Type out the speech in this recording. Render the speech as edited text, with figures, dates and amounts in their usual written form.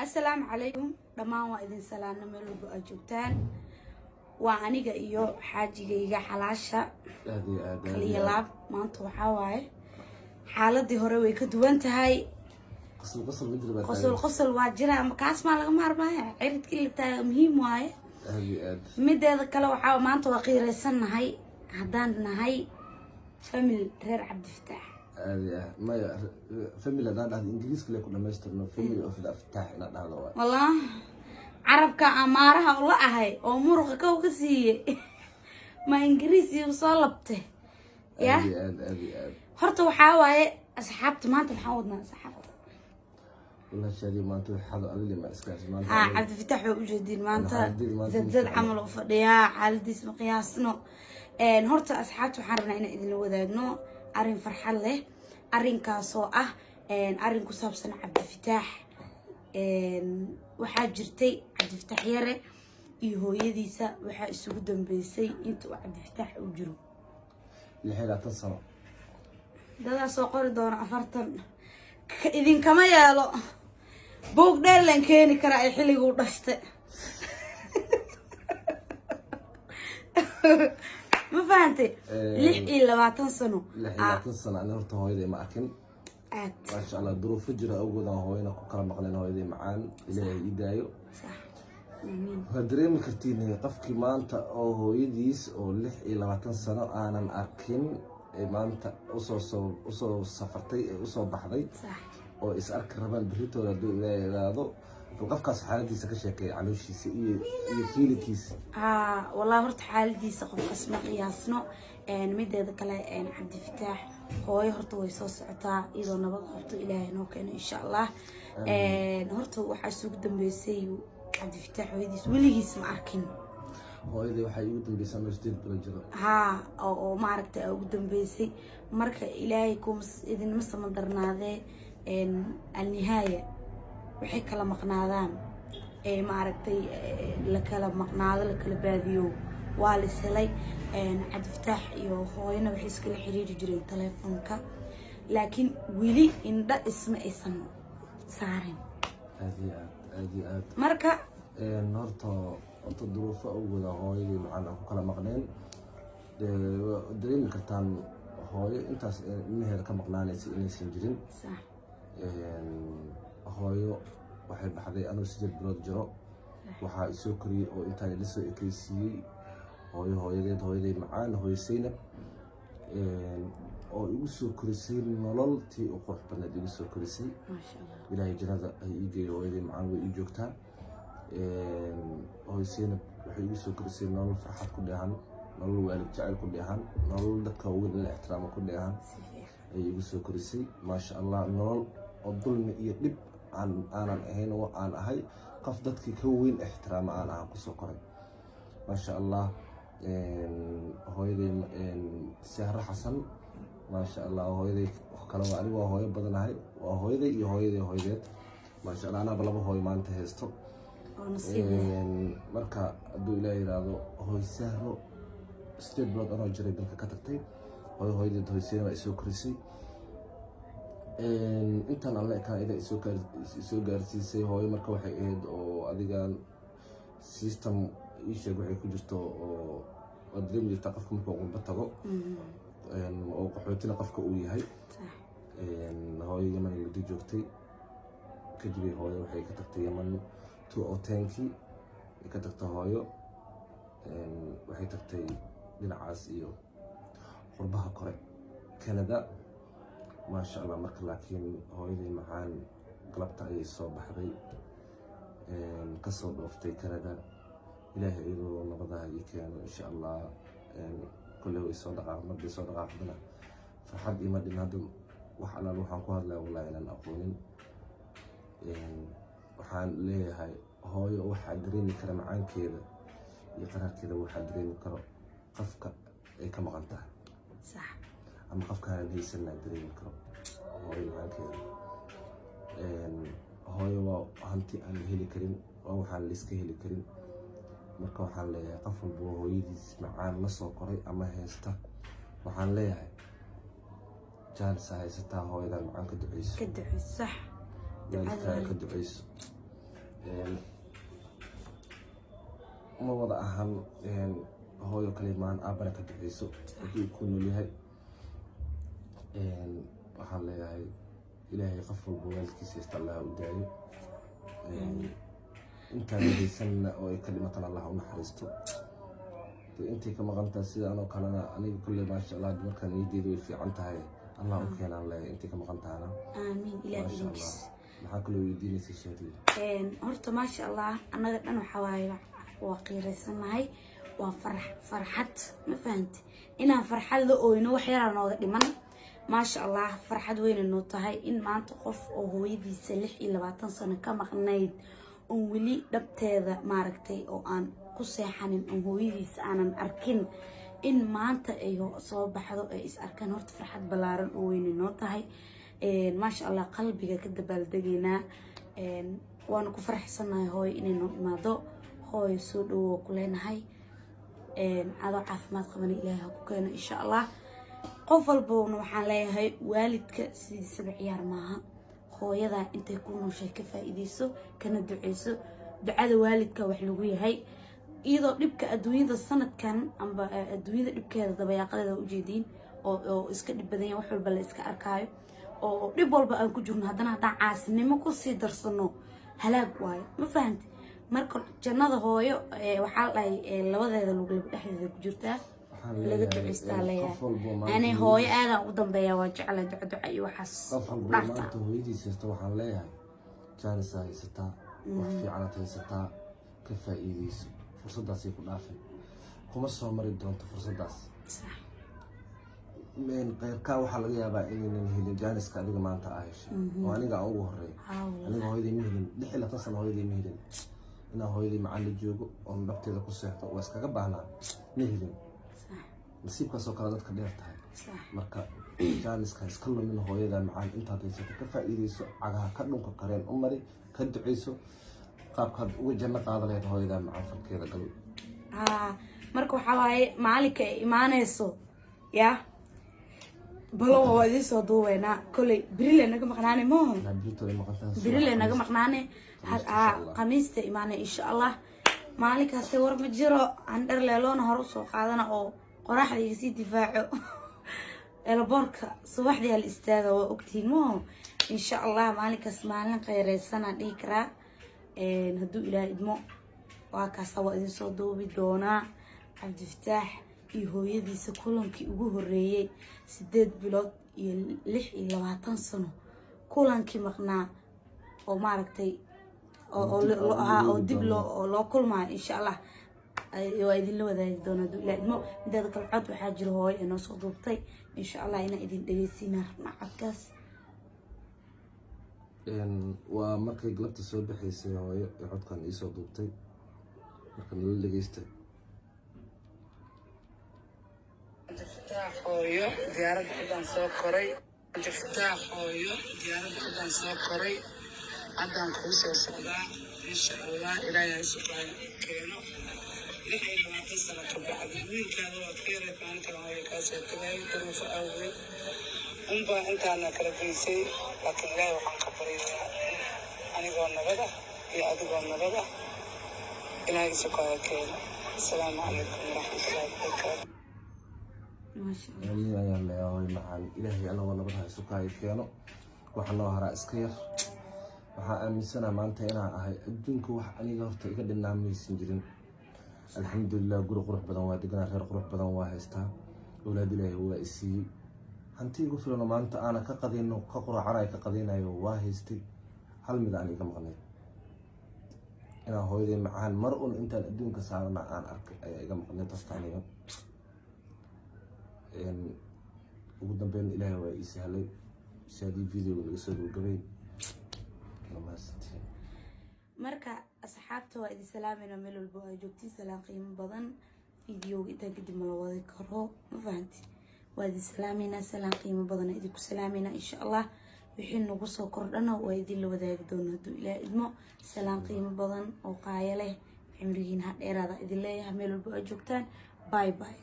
السلام عليكم دمان وإذن سلامنا ملوك أجوبتان وعنيقا إيو حاجيقا حلاشا كليلاب ما انتو حاواي حالدي هروي كدوانتهاي قصل واجرا مكاس ما لغا مارمايا عيرد كل تا مهم واي ميدا كلا وحاو ما انتو وقيري سنهاي هدان نهاي فاميل رير عبد الفتاح ما فاميلي هذا الانجليزي كله كنا ماسترنا فاميلي اوف ذا فتاح هذا والله عربك امارها والله هاي او مرخ كو كسيه ما انجليزي وصلبته يا ادي horta waxa waaye asxaabta maanta waxaan wadnaa saxaafada والله شادي ما انت حدا اغلي ما اسكاس ما انت عبد الفتاح oo u jeedin maanta zad camal oo fadhiya xaaladiis ma qiyaasno horta asxaabta waxaan rabnaa inaan idin wadaagno arin farxad leh arinkaas oo ah arin ku saabsan Cabdi Fataax waxa jirtay Cabdi Fataax yare iyo hooyadiisa waxa isugu dambeysay inta Cabdi Fataax uu jiro لحيلات الصلاة دادا سو قوري دونا أفرتن إذن كما يالو بوك دير لن كيني كرا أي حلي قول داشته ما فهمتي لح إلا ما تنسنو لحيلات الصلاة أنا هرت هويدي معكن ما شاء الله ظروف فجرة أوجد هوينا كقرا مقلنا هويدي معان إلى يدايو صح هدريم كرتين قفكي مانتا أو هويديس أو لح إلا ما تنسنو أنا معكن maanta usoo safartay usoo baxday oo is arki rabaan birritooda duu ilaado qofkaas xaaladiisa ka sheekay calooshiisa iyo fiilkiisa wallahi horta xaaladiisa qofkaas ma qiyaasno mideeda kale Cabdi Fataax hooyo horta way soo socotaa iyadoo nabad qabto Ilaahay noo keeno insha Allah horta waxa isugu dambeysay Cabdi Fataax hooyadiis weligiis ma arkin hooyadii waxay ugu dambeysay masjid jiro oo maaragtay ugu dambeysay marka Ilaahay ku idin ma samandarnaadee النهاية waxay kala maqnaadaan maaragtay la kala maqnaado la kala baadiyo waa la selay Cabdi Fataax iyo hooyana waxay iskala xiriiri jireen telefoonka laakiin wili indha isma aysan saarin aad marka horta ظروف أوجد هاي معنا كلا مقنين دريم كرتان هاي أنت مهر كمقنان سنجرين صح هاي واحد بحدي أنا سجل برود جرا وحا سكري أو أنت لسه إكريسي هاي دي معنا هاي سينب أو يوسف كريسي نلالتي أقرح بنا دي يوسف كريسي ما شاء الله إلهي جنازة يجي هاي دي معنا ويجوكتها هويسين وحي سو كرسي نول فرحات كلها نول والد جعل كلها نول دكوين الاحترام كلها اي سو كرسي ما شاء الله نول الظلم يدب عن انا هنا وانا هي قف ددك كوين احترام انا كسو قري ما شاء الله هويدي سهر حسن ما شاء الله هويدي كلا اني waa hooyo badanahay waa hooyada iyo hooyadeed ma sha Allah ana balaba hooyo maanta heesto marka haduu Ilaahay yiraahdo hooy sahro state blood ana jiray dalka ka tagtay hooyadeed hooyseena waa soo korisay intan alla ka ila soo gaarsiisay hooyo marka waxay ahayd oo adigan system isha waxay ku jirto oo adreem ta qofka marka uu batago oo qaxootina qofka uu yahay hooyo Yemen muddo joogtay kadib hooyo waxay ka tagtay Yemen oo tankii ka tagtay hooyo waxay tagtay dhinacaas iyo qurbaha kore Canada ma sha Allah marka laakiin hooyadii macaan galabta ay soo baxday ka soo dhooftay Canada Ilaahay inuu nabadaha ii keeno insha Allah kullu way soo dhaqaaqdana farxad ima dhinado wax alla waxaan ku hadlaa wallahi inaan aqoonin waxaan leeyahay hooyo waxa dareemi kara macaankeeda iyo qararkeeda waxa dareemi karo qofka ay ka maqan tahay صح ama qofka aan haysan dareemi karo hooyo macaankeeda hooyo waa hanti aan heli karin oo waxaan la iska heli karin marka waxaan leeyahay qof walba hooyadiis macaan la soo koray ama haysta waxaan leeyahay jaalisa haysataa hooyada macaan ka duceyso صح ذلك كدعيس ma wada ahan hooyo kale maan aabana ka duceyso haddii ku nool yahay waxaan leeyahay ilaahay qof walba waalidkiisa ista allah u daayo intaan haysanna oo ay ka dhimatan allah u naxariisto intay ka maqantaa sidaan oo kalena aniga kulle maasha allah markaan niyadeedu way fiican tahay allah u keenaan leeyahay intay ka maqan tahana aamiin ilaahay maxaa kaloo weydiinaysa sheekadii horta maasha allah annaga dhan waxaa waaye waa qiiraysanahay waa farxad ma fahanti inaan farxad la ooyno wax yaraa nooga dhiman maasha allah farxad weyna noo tahay in maanta qof oo hooyadiisa 26 sano ka maqnayd oo weli dhabteeda maaragtay oo aan ku seexanin oo hooyadiisa aanan arkin in maanta ay soo baxdo ay is arkaan horta farxad balaaran oo weyna noo tahay maasha allah qalbiga ka dabaaldegaynaa waana ku faraxsanahay hooyo inay noo imaado hooyo soo dhawo ku leenahay adoo caafimaad qabana ilaahay ha ku keeno insha allah qof walbana waxaan leeyahay waalidka sidiisaba ciyaar maaha hooyada intay ku nooshay ka faa'iideyso kana duceyso ducada waalidka wax lagu yahay iyadoo dhibka adduunyada sanadkan amba adduunyada dhibkeeda dabayaaqadeeda u jeediin oo iska dhib badan yahay wax walba la iska arkaayo oo dhib walba aan ku jirno haddana haddaan caasinimo ku sii darsano halaag waayo ma fahanti marka jannada hooyo waxaa dhahay labadeeda luglaba dhexdeeda ku jirtaa laga duceystaa leeyahay ani hooyo aadaan ugu dambeeya waa jecla duca iyo waxaas maanta hooyadiisa haysta waxaan leeyahay jaanisa haysataa wax fiicanaad haysataa ka faa'iideyso fursadaasay ku dhaafin kuma soo mari doonto fursadaas qayrkaa waxaa laga yaabaa inaynan helin jaaniska adiga maanta aa heshay oo aniga aan ugu horeeyo aniga hooyaday ma helin 26 sano hooyaday ma helin inaan hooyaday macaan la joogo oon dhabteeda ku seexdo waa iskaga baahnaa ma helin nasiibkaasoo kale dadka dheer tahay marka jaaniska iska lumin hooyada macaan intaad haysato ka faa'iideyso cagaha ka dhunka kareen u mari ka duceyso qaabkaad uga janno qaada lahayd hooyada macaan falkeeda gal marka waxaa waaye maalinka ay imaanayso yaa balo waa idin soo duubeynaa kolley birile naga maqnaane mooho birile naga maqnaane khamiista imaanay insha allah maalinkaasi war ma jiro aan dhar leeloona hore usoo qaadana oo qoraxda iga sii difaaco elboorka subaxdii la istaaga waa ogtihiin mooho insha allah maalinkaas maalin khayreysana dhihi karaa hadduu ilaahay idmo waa kaasa waa idin soo duubi doonaa cabdifataax iyo hooyadiisa kulankii ugu horeeyay 8 bilood iyo 26 sano kulankii maqnaa oo maaragtay oo dib loo kulmaayo insha allah waa idinla wadaagi doona hadduu ilaahay idmo mideeda kale cod waxaa jira hooyo inoo soo duubtay insha allah inaan idin dhegeysiinaa rabnaa codkaas waa markay galabta soo baxaysay hooyo ee codkan iisoo duubtay marka nala dhegeysta cabdifataax hooyo diyaaradda haddaan soo koray cabdifataax hooyo diyaaradda haddaan soo koray haddaan kuu soo socdaa insha allah ilaahay ha isu keeno 26 sano ka bacdi wiilkaada waa ka yaray maalintan hooyo kaasoo tagay duruufo awgeed unbaa intaana kala geysay laakiin ilaahay waxaan ka baryayaa anigoo nabada iyo adigoo nabada ilaahay isu keeno asalaamu calaykum waraxmatullaahi wabarakaatu آمين يا الله يا هوي معان إلهي أنا والله بدها سكاي كيانو وحنا هراء إسكير وحنا آمن سنة ما أنت هنا هاي الدنيا وح أنا قررت إقدر نعمل سنجرين الحمد لله قروح بدن وادقنا غير قروح بدن واهستا أولاد الله هو إسي هنتي قفلنا ما أنت أنا كقدين كقرا عراي كقدين أيوة واهستي هل مدعني كم غني أنا هوي ذي معان مرء أنت الدنيا كسرنا أنا أرك كم غني تستعني ugu dambeyn ilaahay waa ii sahlay shaadii videoga laga soo gabagabay marka asxaabta waa idin salaamayna meel walba ay joogtiin salaam qiimo badan videoga intaan kadib ma la wadi karo ma fahanti waa idin salaamayna salaam qiimo badan idinku salaamayna insha allah wixii nagu soo kordhana waa idin la wadaagi doonaa hadduu ilaahay idmo salaam qiimo badan oo qaaya leh cimrigiina ha dheeraada idin leeyahay meel walba ay joogtaan bye bye